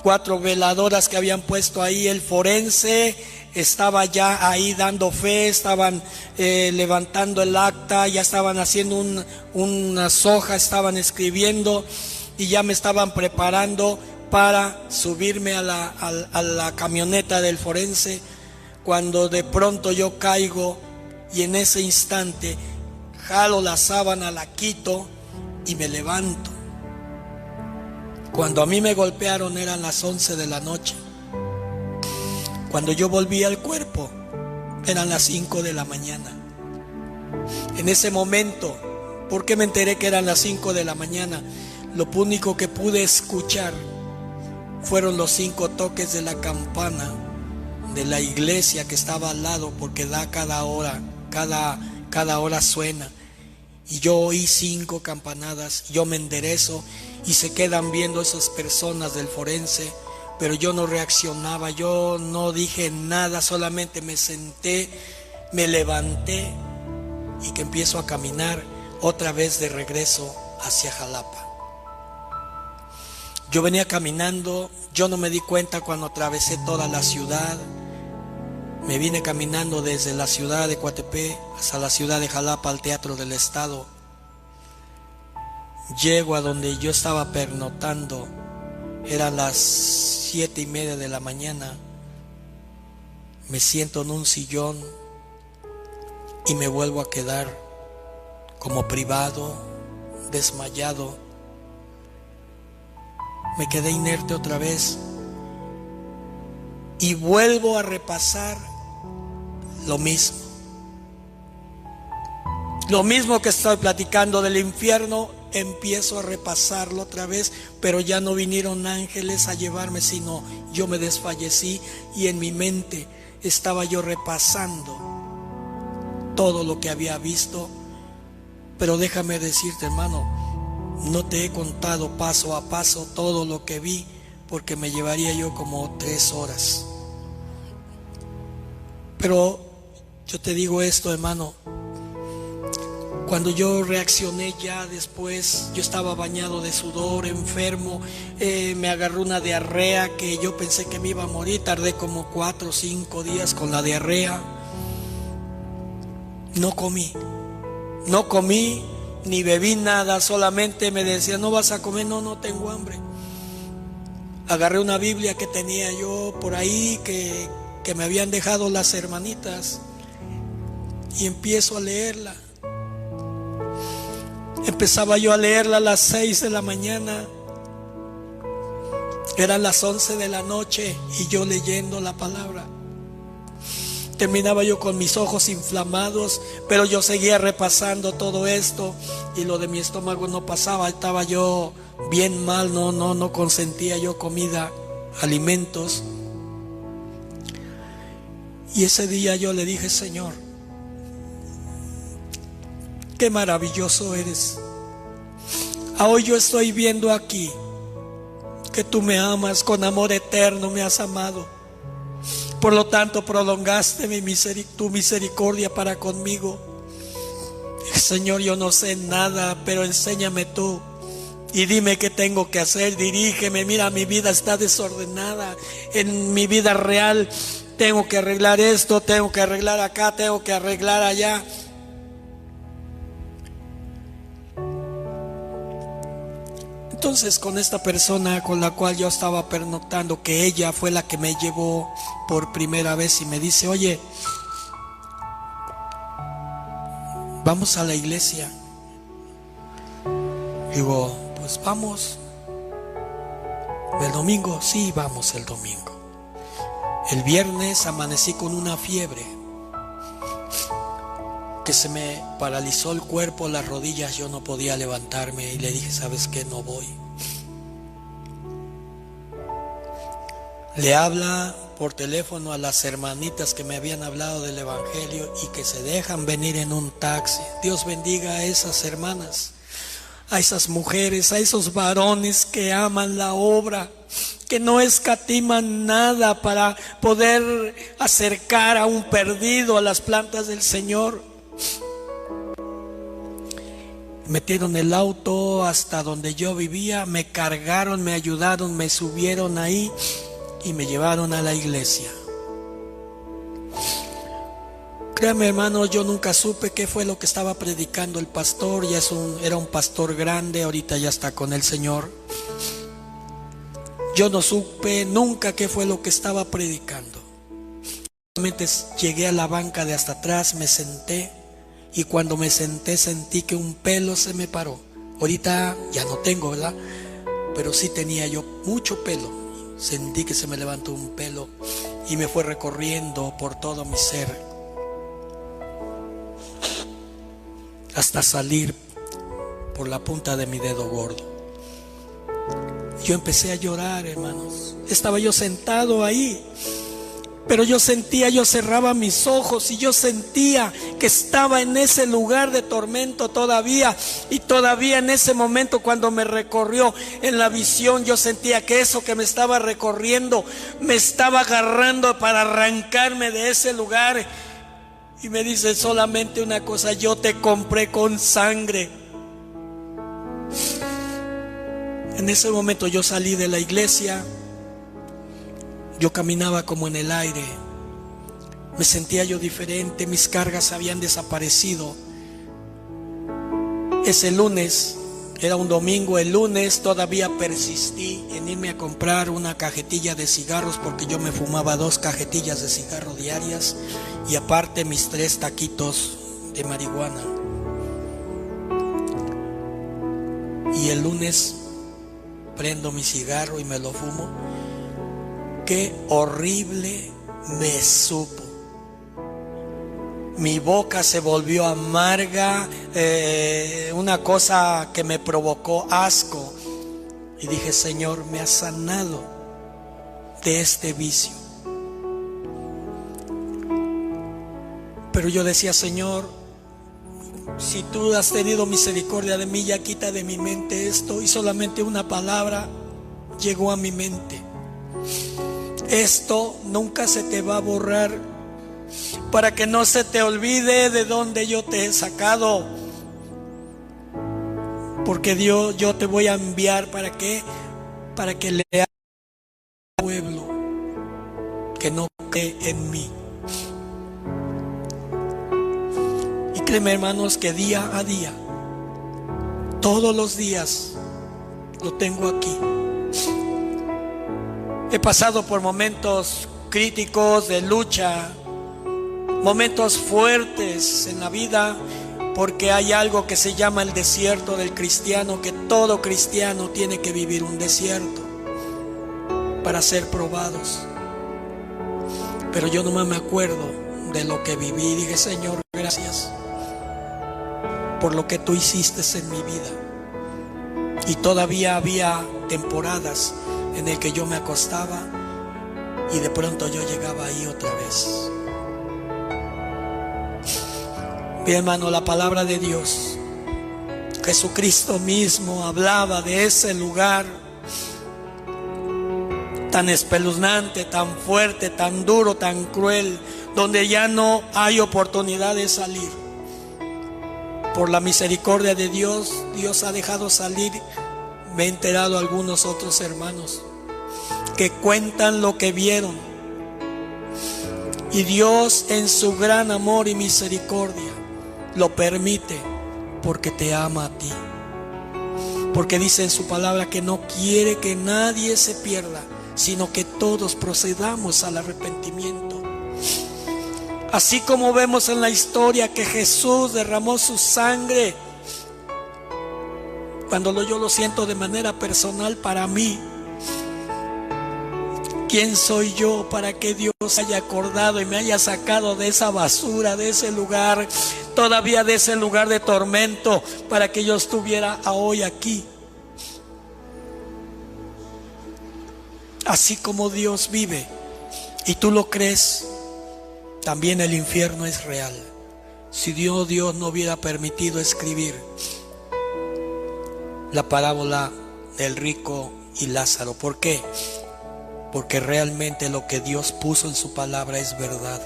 4 veladoras que habían puesto ahí, el forense, estaba ya ahí dando fe, estaban levantando el acta, ya estaban haciendo unas hojas, estaban escribiendo y ya me estaban preparando para subirme a la camioneta del forense, cuando de pronto yo caigo y en ese instante jalo la sábana, la quito y me levanto. Cuando a mí me golpearon eran las 11 de la noche. Cuando yo volví al cuerpo eran las 5 de la mañana. En ese momento, ¿por qué me enteré que eran las 5 de la mañana? Lo único que pude escuchar fueron los 5 toques de la campana de la iglesia que estaba al lado, porque da cada hora, cada hora suena. Y yo oí 5 campanadas. Yo me enderezo y se quedan viendo esas personas del forense, pero yo no reaccionaba, yo no dije nada, solamente me senté, me levanté y que empiezo a caminar otra vez de regreso hacia Jalapa. Yo venía caminando, yo no me di cuenta cuando atravesé toda la ciudad. Me vine caminando desde la ciudad de Coatepec hasta la ciudad de Jalapa, al Teatro del Estado. Llego a donde yo estaba pernoctando, eran las 7:30 de la mañana. Me siento en un sillón y me vuelvo a quedar como privado, desmayado. Me quedé inerte otra vez y vuelvo a repasar lo mismo. Lo mismo que estoy platicando del infierno, empiezo a repasarlo otra vez, pero ya no vinieron ángeles a llevarme, sino yo me desfallecí y en mi mente estaba yo repasando todo lo que había visto. Pero déjame decirte, hermano, no te he contado paso a paso todo lo que vi, porque me llevaría yo como 3 horas. Pero yo te digo esto, hermano, cuando yo reaccioné ya después, yo estaba bañado de sudor, enfermo, me agarró una diarrea que yo pensé que me iba a morir. Tardé como 4 o 5 días con la diarrea. No comí ni bebí nada, solamente me decía, no vas a comer, no tengo hambre. Agarré una Biblia que tenía yo por ahí, que me habían dejado las hermanitas, y empiezo a leerla. Empezaba yo a leerla a las 6 de la mañana, eran las 11 de la noche y yo leyendo la palabra. Terminaba yo con mis ojos inflamados, pero yo seguía repasando todo esto y lo de mi estómago no pasaba. Estaba yo bien mal, no consentía yo comida, alimentos. Y ese día yo le dije, Señor, qué maravilloso eres. Hoy yo estoy viendo aquí que tú me amas, con amor eterno me has amado. Por lo tanto, prolongaste tu misericordia para conmigo. Señor, yo no sé nada, pero enséñame tú y dime qué tengo que hacer. Dirígeme. Mira, mi vida está desordenada. En mi vida real tengo que arreglar esto, tengo que arreglar acá, tengo que arreglar allá. Entonces, con esta persona con la cual yo estaba pernoctando, que ella fue la que me llevó por primera vez, y me dice, oye, vamos a la iglesia. Digo, pues vamos. ¿El domingo? Sí, vamos el domingo. El viernes amanecí con una fiebre que se me paralizó el cuerpo, las rodillas, yo no podía levantarme, y le dije, ¿sabes qué? No voy. Le habla por teléfono a las hermanitas que me habían hablado del evangelio y que se dejan venir en un taxi. Dios bendiga a esas hermanas, a esas mujeres, a esos varones que aman la obra, que no escatiman nada para poder acercar a un perdido a las plantas del Señor. Metieron el auto hasta donde yo vivía, me cargaron, me ayudaron, me subieron ahí y me llevaron a la iglesia. Créame, hermano, yo nunca supe qué fue lo que estaba predicando el pastor. Era un pastor grande, ahorita ya está con el Señor. Yo no supe nunca qué fue lo que estaba predicando. Solamente llegué a la banca de hasta atrás, me senté, y cuando me senté sentí que un pelo se me paró. Ahorita ya no tengo, ¿verdad? Pero sí tenía yo mucho pelo. Sentí que se me levantó un pelo y me fue recorriendo por todo mi ser hasta salir por la punta de mi dedo gordo. Yo empecé a llorar, hermanos. Estaba yo sentado ahí, pero yo cerraba mis ojos y yo sentía que estaba en ese lugar de tormento todavía. Y todavía en ese momento, cuando me recorrió en la visión, yo sentía que eso que me estaba recorriendo me estaba agarrando para arrancarme de ese lugar. Y me dice solamente una cosa: yo te compré con sangre. En ese momento yo salí de la iglesia. Yo caminaba como en el aire. Me sentía yo diferente. Mis cargas habían desaparecido. Ese lunes, era un domingo, el lunes todavía persistí en irme a comprar una cajetilla de cigarros, porque yo me fumaba 2 cajetillas de cigarro diarias, y aparte mis 3 taquitos de marihuana. Y el lunes prendo mi cigarro y me lo fumo. Qué horrible me supo. Mi boca se volvió amarga, una cosa que me provocó asco. Y dije: Señor, me has sanado de este vicio. Pero yo decía: Señor, si tú has tenido misericordia de mí, ya quita de mi mente esto. Y solamente una palabra llegó a mi mente: esto nunca se te va a borrar, para que no se te olvide de dónde yo te he sacado. Porque Dios, yo te voy a enviar para que le hagas al pueblo que no cree en mí. Y créeme, hermanos, que día a día, todos los días, lo tengo aquí. He pasado por momentos críticos de lucha, momentos fuertes en la vida, porque hay algo que se llama el desierto del cristiano, que todo cristiano tiene que vivir un desierto para ser probados. Pero yo nomás me acuerdo de lo que viví. Dije: Señor, gracias por lo que tú hiciste en mi vida. Y todavía había temporadas en el que yo me acostaba y de pronto yo llegaba ahí otra vez. Bien, hermano, la palabra de Dios, Jesucristo mismo hablaba de ese lugar tan espeluznante, tan fuerte, tan duro, tan cruel, donde ya no hay oportunidad de salir. Por la misericordia de Dios, Dios ha dejado salir. Me he enterado algunos otros hermanos que cuentan lo que vieron. Y Dios, en su gran amor y misericordia, lo permite porque te ama a ti. Porque dice en su palabra que no quiere que nadie se pierda, sino que todos procedamos al arrepentimiento. Así como vemos en la historia que Jesús derramó su sangre, cuando yo lo siento de manera personal para mí, ¿quién soy yo para que Dios haya acordado y me haya sacado de esa basura, de ese lugar, todavía de ese lugar de tormento, para que yo estuviera hoy aquí? Así como Dios vive y tú lo crees, también el infierno es real. Si Dios no hubiera permitido escribir la parábola del rico y Lázaro, ¿por qué? Porque realmente lo que Dios puso en su palabra es verdad.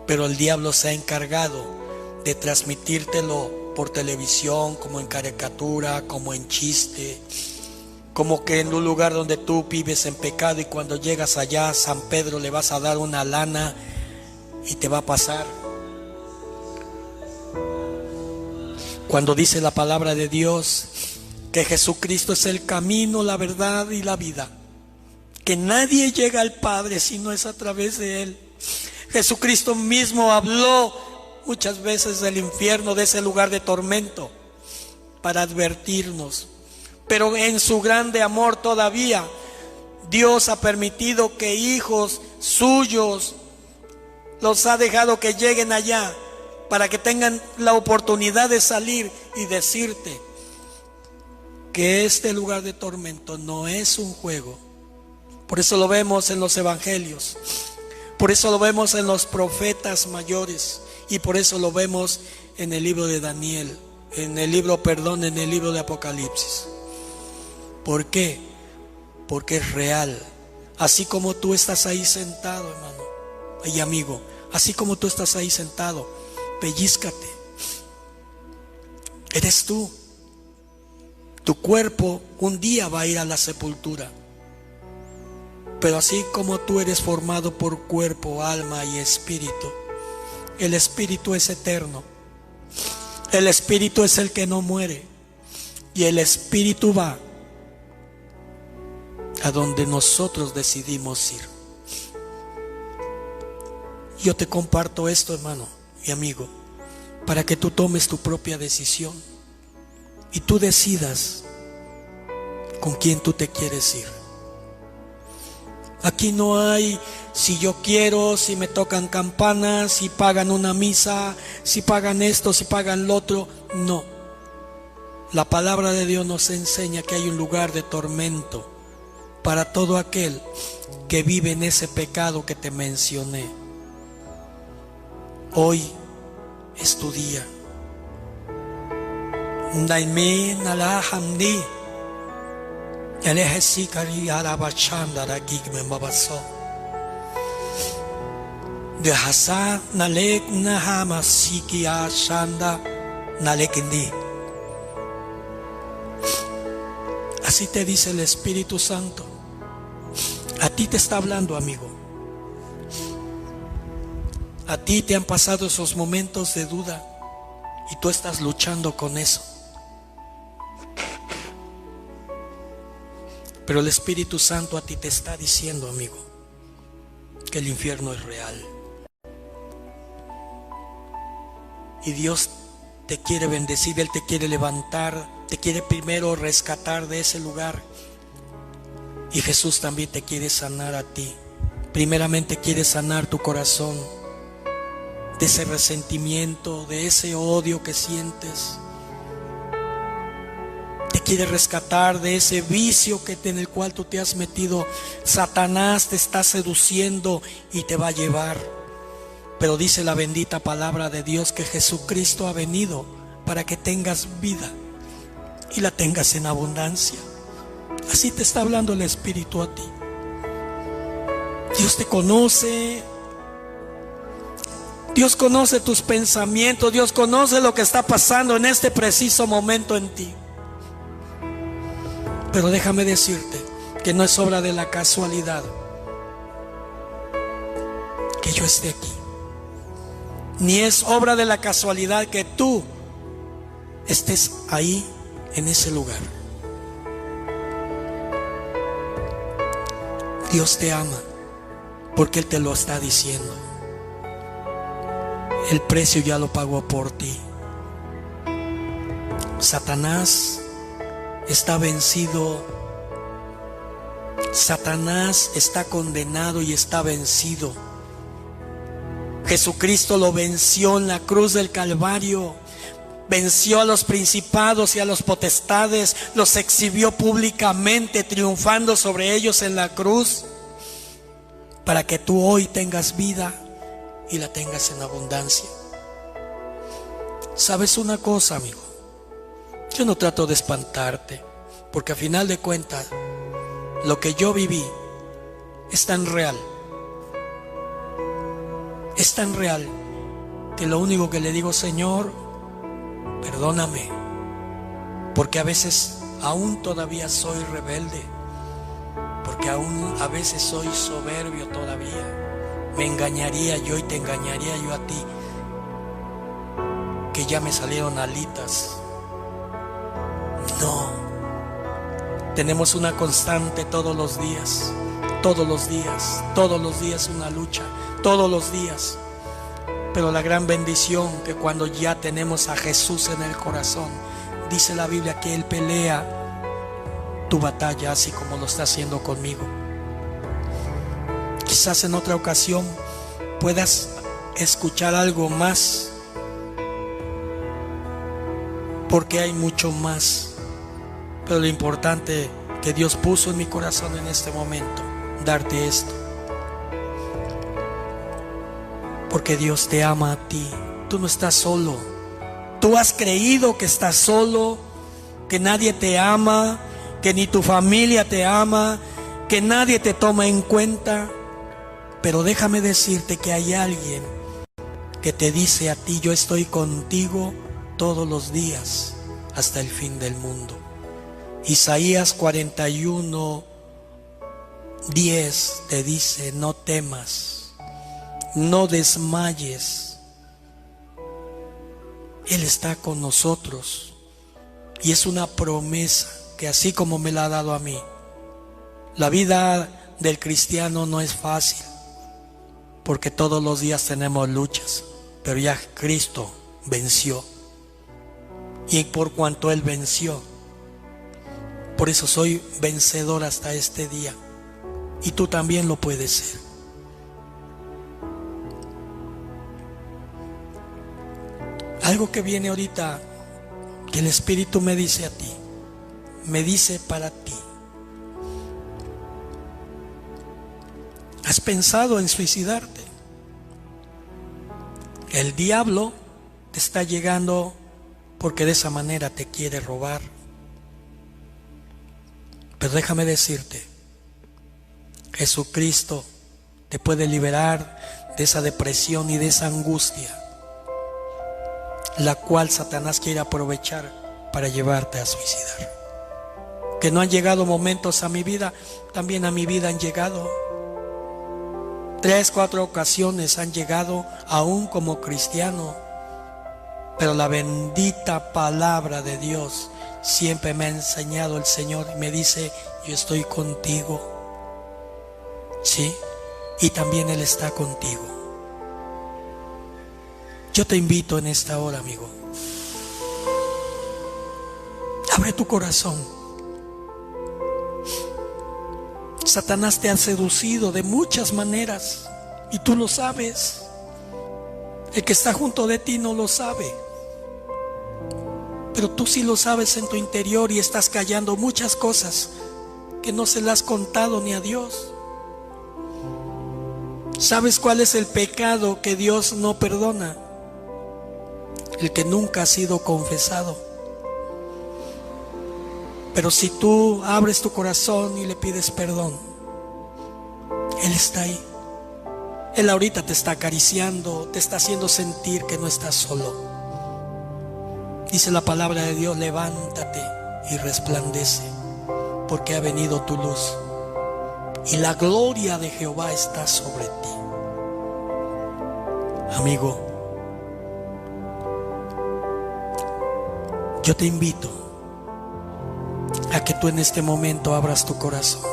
Pero el diablo se ha encargado de transmitírtelo por televisión, como en caricatura, como en chiste, como que en un lugar donde tú vives en pecado y cuando llegas allá a San Pedro le vas a dar una lana y te va a pasar. Cuando dice la palabra de Dios que Jesucristo es el camino, la verdad y la vida, que nadie llega al Padre si no es a través de Él. Jesucristo mismo habló muchas veces del infierno, de ese lugar de tormento, para advertirnos. Pero en su grande amor todavía, Dios ha permitido que hijos suyos los ha dejado que lleguen allá, para que tengan la oportunidad de salir y decirte que este lugar de tormento no es un juego. Por eso lo vemos en los evangelios, por eso lo vemos en los profetas mayores, y por eso lo vemos en el libro de Daniel, en el libro de Apocalipsis. ¿Por qué? Porque es real. Así como tú estás ahí sentado, hermano y amigo, así como tú estás ahí sentado, pellízcate. Eres tú. Tu cuerpo un día va a ir a la sepultura. Pero así como tú eres formado por cuerpo, alma y espíritu, el espíritu es eterno. El espíritu es el que no muere. Y el espíritu va a donde nosotros decidimos ir. Yo te comparto esto, hermano y amigo, para que tú tomes tu propia decisión y tú decidas con quién tú te quieres ir. Aquí no hay si yo quiero, si me tocan campanas, si pagan una misa, si pagan esto, si pagan lo otro. No. La palabra de Dios nos enseña que hay un lugar de tormento para todo aquel que vive en ese pecado que te mencioné. Hoy es tu día. Naimen alahamdi Elehesikari arabachandara gigmen babaso de hasa nalek nahama siki ashanda nalekindi. Así te dice el Espíritu Santo. A ti te está hablando, amigo. A ti te han pasado esos momentos de duda y tú estás luchando con eso. Pero el Espíritu Santo a ti te está diciendo, amigo, que el infierno es real. Y Dios te quiere bendecir, Él te quiere levantar, te quiere primero rescatar de ese lugar. Y Jesús también te quiere sanar a ti. Primeramente quiere sanar tu corazón de ese resentimiento, de ese odio que sientes. Te quiere rescatar de ese vicio en el cual tú te has metido. Satanás te está seduciendo y te va a llevar. Pero dice la bendita palabra de Dios que Jesucristo ha venido para que tengas vida y la tengas en abundancia. Así te está hablando el Espíritu a ti. Dios te conoce. Dios conoce tus pensamientos. Dios conoce lo que está pasando en este preciso momento en ti. Pero déjame decirte que no es obra de la casualidad que yo esté aquí. Ni es obra de la casualidad que tú estés ahí en ese lugar. Dios te ama porque Él te lo está diciendo. El precio ya lo pagó por ti. Satanás está vencido. Satanás está condenado y está vencido. Jesucristo lo venció en la cruz del Calvario. Venció a los principados y a los potestades. Los exhibió públicamente, triunfando sobre ellos en la cruz, para que tú hoy tengas vida y la tengas en abundancia. ¿Sabes una cosa, amigo? Yo no trato de espantarte, porque a final de cuentas lo que yo viví es tan real. Es tan real que lo único que le digo, Señor, perdóname, porque a veces aún todavía soy rebelde, porque aún a veces soy soberbio todavía. me engañaría yo y te engañaría yo a ti, que ya me salieron alitas. No, tenemos una constante todos los días, todos los días, todos los días una lucha, todos los días. Pero la gran bendición que cuando ya tenemos a Jesús en el corazón, dice la Biblia que Él pelea tu batalla así como lo está haciendo conmigo. Quizás en otra ocasión puedas escuchar algo más, porque hay mucho más. Pero lo importante que Dios puso en mi corazón en este momento, darte esto. Porque Dios te ama a ti. Tú no estás solo. Tú has creído que estás solo, que nadie te ama, que ni tu familia te ama, que nadie te toma en cuenta. Pero déjame decirte que hay alguien que te dice a ti: yo estoy contigo todos los días hasta el fin del mundo. Isaías 41:10 te dice: no temas, no desmayes. Él está con nosotros y es una promesa que así como me la ha dado a mí. La vida del cristiano no es fácil, porque todos los días tenemos luchas, pero ya Cristo venció. Y por cuanto Él venció, por eso soy vencedor hasta este día. Y tú también lo puedes ser. Algo que viene ahorita, que el Espíritu me dice a ti, me dice para ti: ¿has pensado en suicidarte? El diablo te está llegando porque de esa manera te quiere robar. Pero déjame decirte, Jesucristo te puede liberar de esa depresión y de esa angustia, la cual Satanás quiere aprovechar para llevarte a suicidar. Que no han llegado momentos a mi vida, también a mi vida han llegado. 3, 4 ocasiones han llegado aún como cristiano. Pero la bendita palabra de Dios siempre me ha enseñado el Señor y me dice: yo estoy contigo. Sí, y también Él está contigo. Yo te invito en esta hora, amigo. Abre tu corazón. Satanás te ha seducido de muchas maneras y tú lo sabes. El que está junto de ti no lo sabe, pero tú sí lo sabes en tu interior y estás callando muchas cosas que no se las has contado ni a Dios. ¿Sabes cuál es el pecado que Dios no perdona? El que nunca ha sido confesado. Pero si tú abres tu corazón y le pides perdón, Él está ahí. Él ahorita te está acariciando, te está haciendo sentir que no estás solo. Dice la palabra de Dios: levántate y resplandece, porque ha venido tu luz y la gloria de Jehová está sobre ti. Amigo, yo te invito a que tú en este momento abras tu corazón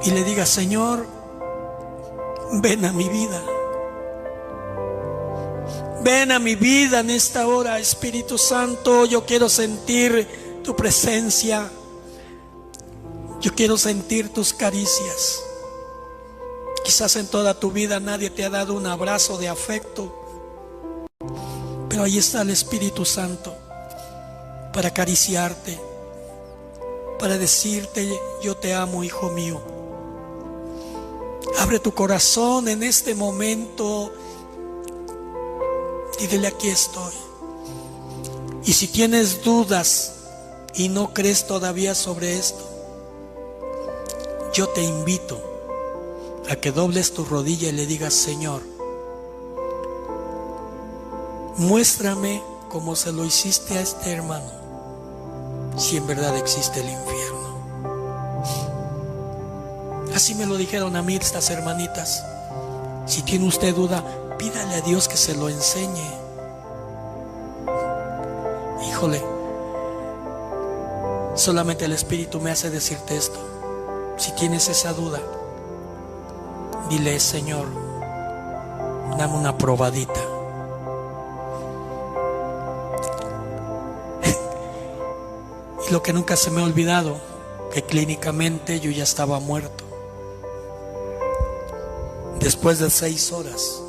y le digas: Señor, ven a mi vida. Ven a mi vida en esta hora, Espíritu Santo. Yo quiero sentir tu presencia. Yo quiero sentir tus caricias. Quizás en toda tu vida nadie te ha dado un abrazo de afecto, pero ahí está el Espíritu Santo para acariciarte, para decirte: yo te amo, hijo mío. Abre tu corazón en este momento y dile: aquí estoy. Y si tienes dudas y no crees todavía sobre esto, yo te invito a que dobles tu rodilla y le digas: Señor, muéstrame como se lo hiciste a este hermano, si en verdad existe el infierno. Así me lo dijeron a mí estas hermanitas. Si tiene usted duda, pídale a Dios que se lo enseñe. Híjole, solamente el Espíritu me hace decirte esto. Si tienes esa duda, dile: Señor, dame una probadita. Y lo que nunca se me ha olvidado, que clínicamente yo ya estaba muerto. Después de 6 horas,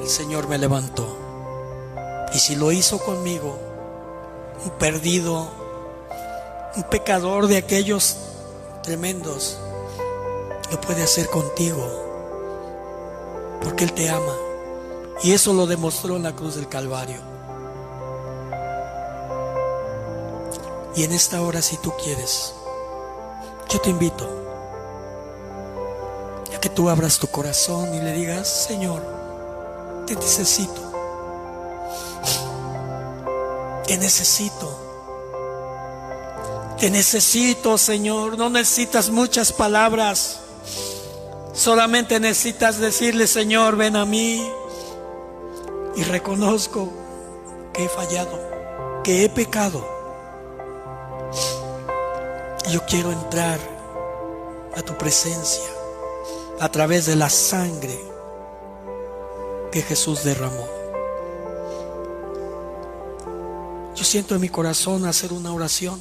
el Señor me levantó. Y si lo hizo conmigo, un perdido, un pecador de aquellos tremendos, lo puede hacer contigo, porque Él te ama. Y eso lo demostró en la cruz del Calvario. Y en esta hora, si tú quieres, yo te invito a que tú abras tu corazón y le digas: Señor, te necesito. Te necesito. Te necesito, Señor. No necesitas muchas palabras. Solamente necesitas decirle: Señor, ven a mí. Y reconozco que he fallado, que he pecado. Y yo quiero entrar a tu presencia a través de la sangre que Jesús derramó. Yo siento en mi corazón hacer una oración.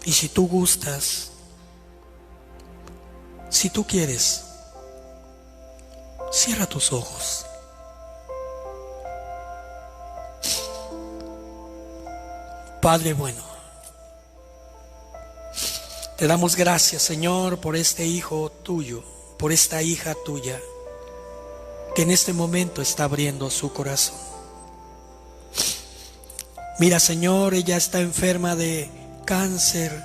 Y si tú gustas, si tú quieres, cierra tus ojos. Padre bueno, te damos gracias, Señor, por este hijo tuyo, por esta hija tuya, que en este momento está abriendo su corazón. Mira, Señor, ella está enferma de cáncer.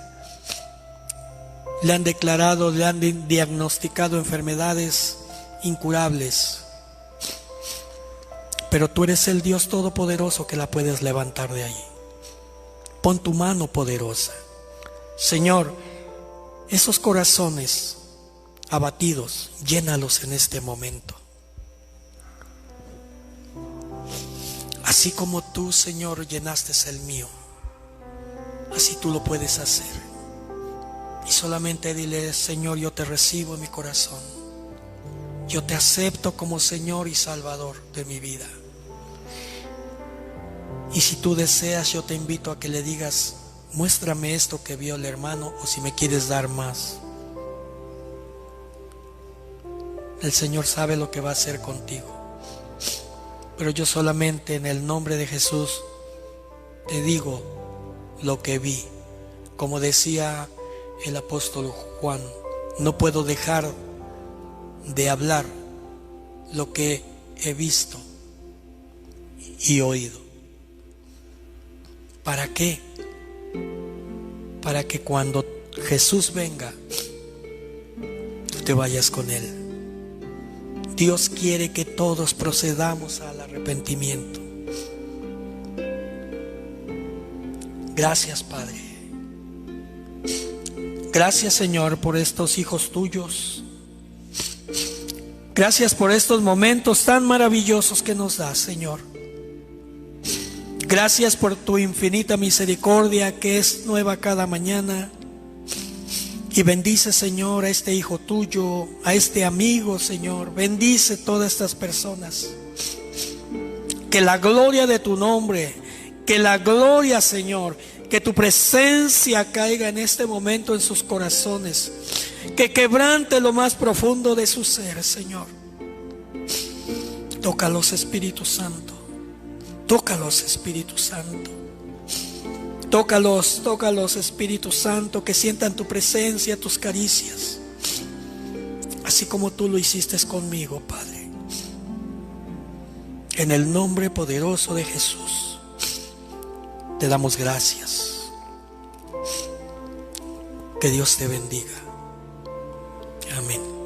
Le han declarado, le han diagnosticado enfermedades incurables. Pero tú eres el Dios todopoderoso que la puedes levantar de ahí. Pon tu mano poderosa. Señor, esos corazones abatidos, llénalos en este momento. Así como tú, Señor, llenaste el mío, así tú lo puedes hacer. Y solamente dile: Señor, yo te recibo en mi corazón. Yo te acepto como Señor y Salvador de mi vida. Y si tú deseas, yo te invito a que le digas: muéstrame esto que vio el hermano, o si me quieres dar más. El Señor sabe lo que va a hacer contigo. Pero yo solamente en el nombre de Jesús te digo lo que vi. Como decía el apóstol Juan, no puedo dejar de hablar lo que he visto y oído. ¿Para qué? Para que cuando Jesús venga, tú te vayas con Él. Dios quiere que todos procedamos al arrepentimiento. Gracias, Padre. Gracias, Señor, por estos hijos tuyos. Gracias por estos momentos tan maravillosos que nos das, Señor. Gracias por tu infinita misericordia que es nueva cada mañana. Y bendice, Señor, a este hijo tuyo, a este amigo, Señor. Bendice todas estas personas. Que la gloria de tu nombre, que la gloria, Señor, que tu presencia caiga en este momento en sus corazones. Que quebrante lo más profundo de su ser, Señor. Tócalos, Espíritu Santo. Tócalos, Espíritu Santo. Tócalos, tócalos, Espíritu Santo, que sientan tu presencia, tus caricias, así como tú lo hiciste conmigo, Padre. En el nombre poderoso de Jesús, te damos gracias. Que Dios te bendiga. Amén.